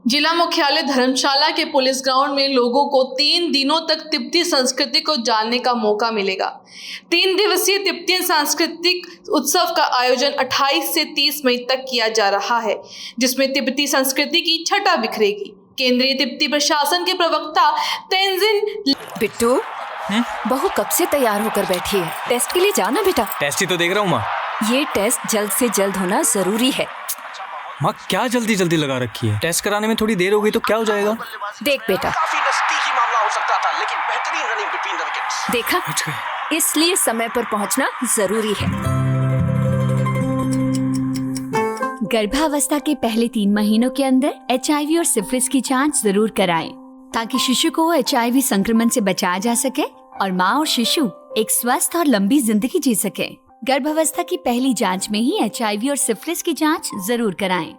जिला मुख्यालय धर्मशाला के पुलिस ग्राउंड में लोगों को 3 दिनों तक तिब्बती संस्कृति को जानने का मौका मिलेगा। 3 दिवसीय तिब्बती सांस्कृतिक उत्सव का आयोजन 28 से 30 मई तक किया जा रहा है, जिसमें तिब्बती संस्कृति की छटा बिखरेगी। केंद्रीय तिब्बती प्रशासन के प्रवक्ता तेंजिन बिट्टू, बहू कब से तैयार होकर बैठी है? टेस्ट के लिए जाना बेटा। टेस्ट ही तो देख रहा हूँ माँ। ये टेस्ट जल्द से जल्द होना जरूरी है। माँ क्या जल्दी जल्दी लगा रखी है? टेस्ट कराने में थोड़ी देर हो गई तो क्या हो जाएगा? देख बेटा, काफी नजदीकी मामला हो सकता था, लेकिन बेहतरीन रनिंग बिटवीन द विकेट्स। देखा, इसलिए समय पर पहुंचना जरूरी है। गर्भावस्था के पहले 3 महीनों के अंदर HIV और सिफिलिस की जांच जरूर कराएं, ताकि शिशु को HIV संक्रमण से बचाया जा सके और माँ और शिशु एक स्वस्थ और लंबी जिंदगी जी सके। गर्भावस्था की पहली जांच में ही HIV और सिफिलिस की जांच जरूर कराएं।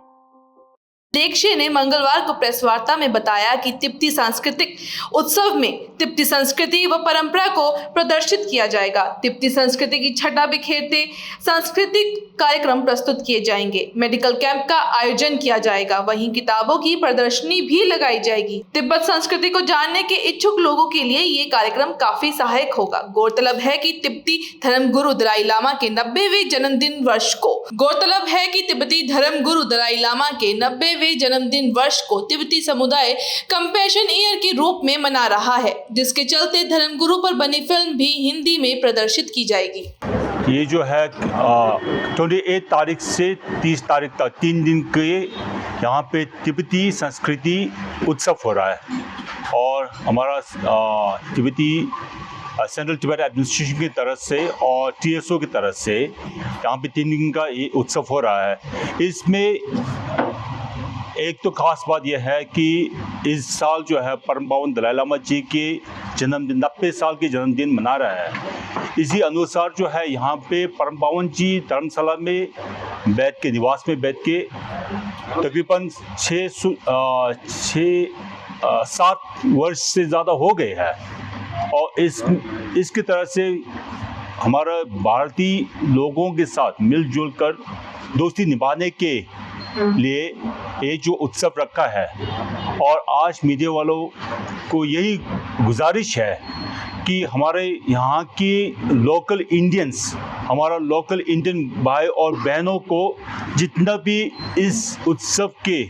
देक्षे ने मंगलवार को प्रेस वार्ता में बताया कि तिब्बती सांस्कृतिक उत्सव में तिब्बती संस्कृति व परंपरा को प्रदर्शित किया जाएगा। तिब्बती संस्कृति की छटा बिखेरते सांस्कृतिक कार्यक्रम प्रस्तुत किए जाएंगे। मेडिकल कैंप का आयोजन किया जाएगा। वहीं किताबों की प्रदर्शनी भी लगाई जाएगी। तिब्बत संस्कृति को जानने के इच्छुक लोगों के लिए ये कार्यक्रम काफी सहायक होगा। गौरतलब है कि तिब्बती धर्मगुरु दलाई लामा के 90वें जन्मदिन वर्ष को तिब्बती समुदाय कंपैशन ईयर के रूप में मना रहा है, जिसके चलते धर्मगुरु पर बनी फिल्म भी हिंदी में प्रदर्शित की जाएगी। ये जो है 28 तारीख से 30 तारीख तक 3 दिन के यहाँ पे तिब्बती संस्कृति उत्सव हो रहा है और हमारा तिब्बती सेंट्रल तिब्बत एडमिनिस्ट्रेशन की तरफ से और TSO की तरफ से यहाँ पे 3 दिन का ये उत्सव हो रहा है। इसमें एक तो खास बात यह है कि इस साल जो है परम पावन दलाई लामा जी के जन्मदिन 90 साल के जन्मदिन मना रहा है। इसी अनुसार जो है यहाँ पे परम पावन जी धर्मशाला में बैठ के निवास में बैठ के तकरीबन 7 वर्ष से ज़्यादा हो गए हैं और इसकी तरह से हमारा भारतीय लोगों के साथ मिलजुल कर दोस्ती निभाने के लिए ये जो उत्सव रखा है। और आज मीडिया वालों को यही गुजारिश है कि हमारे यहाँ की लोकल इंडियंस, हमारा लोकल इंडियन भाई और बहनों को जितना भी इस उत्सव के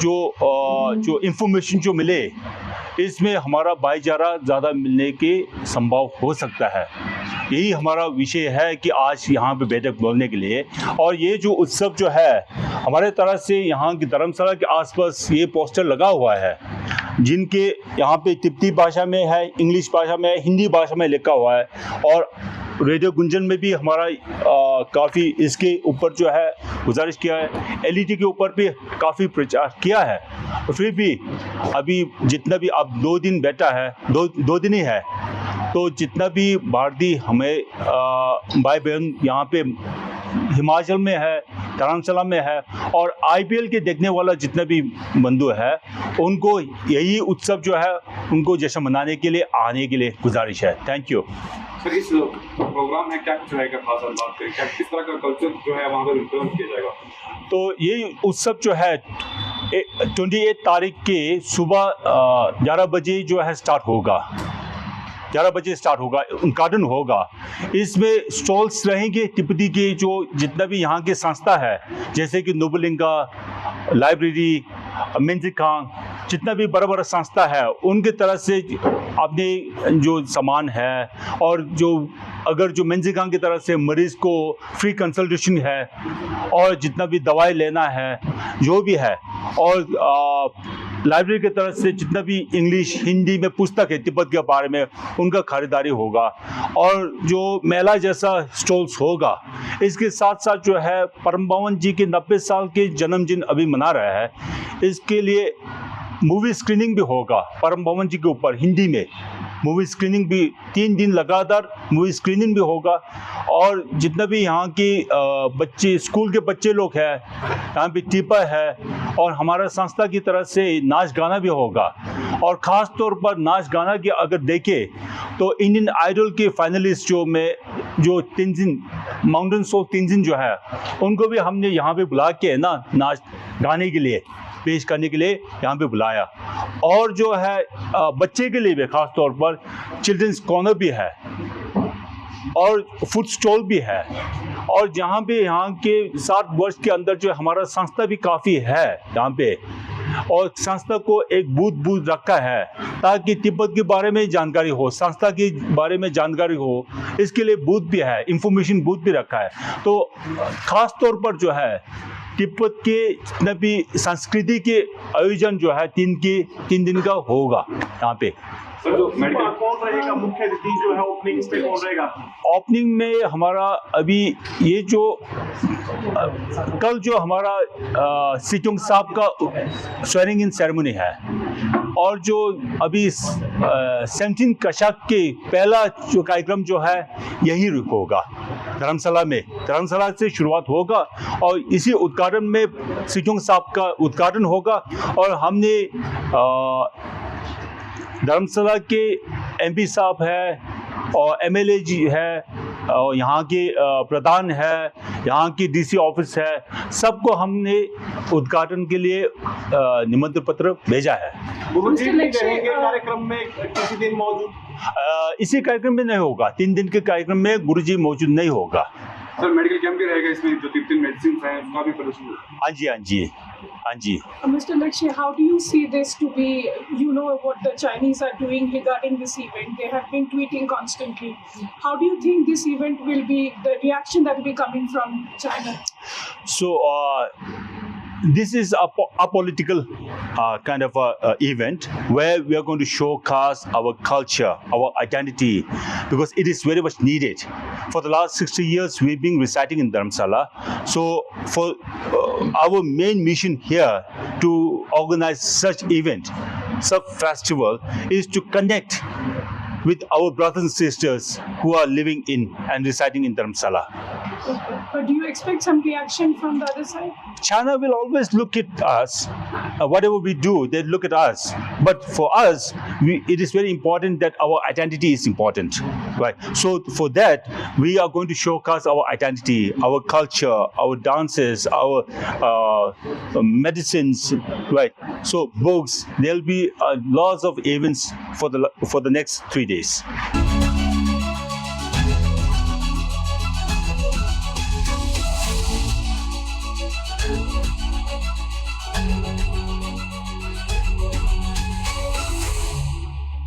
जो इंफॉर्मेशन जो मिले, इसमें हमारा भाईचारा ज़्यादा मिलने के संभव हो सकता है। यही हमारा विषय है कि आज यहाँ पे बैठक बोलने के लिए। और ये जो उत्सव जो है हमारे तरफ से यहाँ की धर्मशाला के आसपास ये पोस्टर लगा हुआ है, जिनके यहाँ पे तिब्बती भाषा में है, इंग्लिश भाषा में है, हिंदी भाषा में लिखा हुआ है। और रेडियो गुंजन में भी हमारा काफ़ी इसके ऊपर जो है गुजारिश किया है, LED के ऊपर भी काफ़ी प्रचार किया है। फिर भी अभी जितना भी अब 2 दिन बैठा है, दो दिन ही है, तो जितना भी भारतीय हमें भाई बहन यहाँ पे हिमाचल में है, धर्मशाला में है और IPL के देखने वाला जितना भी बंधु है, उनको यही उत्सव जो है उनको जश्न मनाने के लिए आने के लिए गुजारिश है। Thank you sir. इस प्रोग्राम में क्या कुछ रहेगा खास बात करें, क्या किस तरह का कल्चर जो है वहाँ पर इम्प्लीमेंट किया जाएगा? तो ये उत्सव जो है 28 तारीख के सुबह 11 बजे जो है स्टार्ट होगा। 11 बजे स्टार्ट होगा, उद्घाटन होगा। इसमें स्टॉल्स रहेंगे तिब्बती के जो जितना भी यहाँ के संस्था है, जैसे कि नोबलिंगा लाइब्रेरी, मेंजिकांग, जितना भी बड़ा बड़ा संस्था है, उनके तरफ से अपने जो सामान है और जो अगर जो मेंजिकांग की तरफ से मरीज़ को फ्री कंसल्टेशन है और जितना भी दवाई लेना है जो भी है, और लाइब्रेरी की तरफ से जितना भी इंग्लिश हिंदी में पुस्तक है तिब्बत के बारे में, उनका खरीदारी होगा। और जो मेला जैसा स्टॉल्स होगा, इसके साथ साथ जो है परम पावन जी के 90 साल के जन्मदिन अभी मना रहा है, इसके लिए मूवी स्क्रीनिंग भी होगा परम पावन जी के ऊपर। हिंदी में मूवी स्क्रीनिंग भी 3 दिन लगातार मूवी स्क्रीनिंग भी होगा। और जितना भी यहाँ के बच्चे, स्कूल के बच्चे लोग हैं, यहाँ पे टीपा है और हमारा संस्था की तरफ से नाच गाना भी होगा। और ख़ास तौर पर नाच गाना की अगर देखें तो इंडियन आइडल के फाइनलिस्ट जो तेंजिन, माउंटेन्स ऑफ तेंजिन जो है, उनको भी हमने यहाँ पे बुला के ना नाच गाने के लिए पेश करने के लिए यहाँ पे बुलाया। और जो है बच्चे के लिए भी खास तौर पर चिल्ड्रंस कॉर्नर भी है और फूड स्टॉल भी है, और जहाँ पे यहाँ के 60 वर्ष के अंदर जो हमारा संस्था भी काफ़ी है यहाँ पे, और संस्था को एक बूथ रखा है ताकि तिब्बत के बारे में जानकारी हो, संस्था के बारे में जानकारी हो, इसके लिए बूथ भी है, इंफॉर्मेशन बूथ भी रखा है। तो खास तौर पर जो है तिब्बत के जितने भी संस्कृति के आयोजन जो है 3 दिन का होगा यहाँ पे। सर जो मेडिकल कौन रहेगा, मुख्य अतिथि जो है ओपनिंग पे कौन रहेगा? ओपनिंग में हमारा अभी ये जो कल जो हमारा सिचुंग साहब का स्वेरिंग इन सेरेमनी है, और जो अभी 17 कशाक के पहला जो कार्यक्रम जो है यही होगा धर्मशाला में, धर्मशाला से शुरुआत होगा और इसी उद्घाटन में सिचुंग साहब का उद्घाटन होगा। और हमने धर्मशाला के एमपी साहब है और एमएलए जी है और यहाँ के प्रधान है, यहाँ की डीसी ऑफिस है, सबको हमने उद्घाटन के लिए निमंत्रण पत्र भेजा है। गुरुजी भी रहेंगे कार्यक्रम में किसी दिन मौजूद? इसी कार्यक्रम में नहीं होगा, 3 दिन के कार्यक्रम में गुरुजी मौजूद नहीं होगा। सर मेडिकल कैंप भी रहेगा इसमें, जो 3 मेडिसिन हैं उसका भी प्रदर्शन होगा? हाँ जी, हाँ जी, हाँ जी। Mr. Lakshay, how do you see this to be, you know what the Chinese are doing regarding this event? They have been tweeting constantly. How do you think this event will be, the reaction that will be coming from China? So, this is a political kind of event where we are going to showcase our culture, our identity, because it is very much needed. For the last 60 years, we've been residing in Dharamsala. So, for our main mission here to organize such event, such festival, is to connect with our brothers and sisters who are living in and residing in Dharamsala. Okay. But do you expect some reaction from the other side? China will always look at us. Whatever we do, they look at us. But for us, it is very important that our identity is important, right? So for that, we are going to showcase our identity, our culture, our dances, our medicines, right? So books. There'll be lots of events for the next 3 days.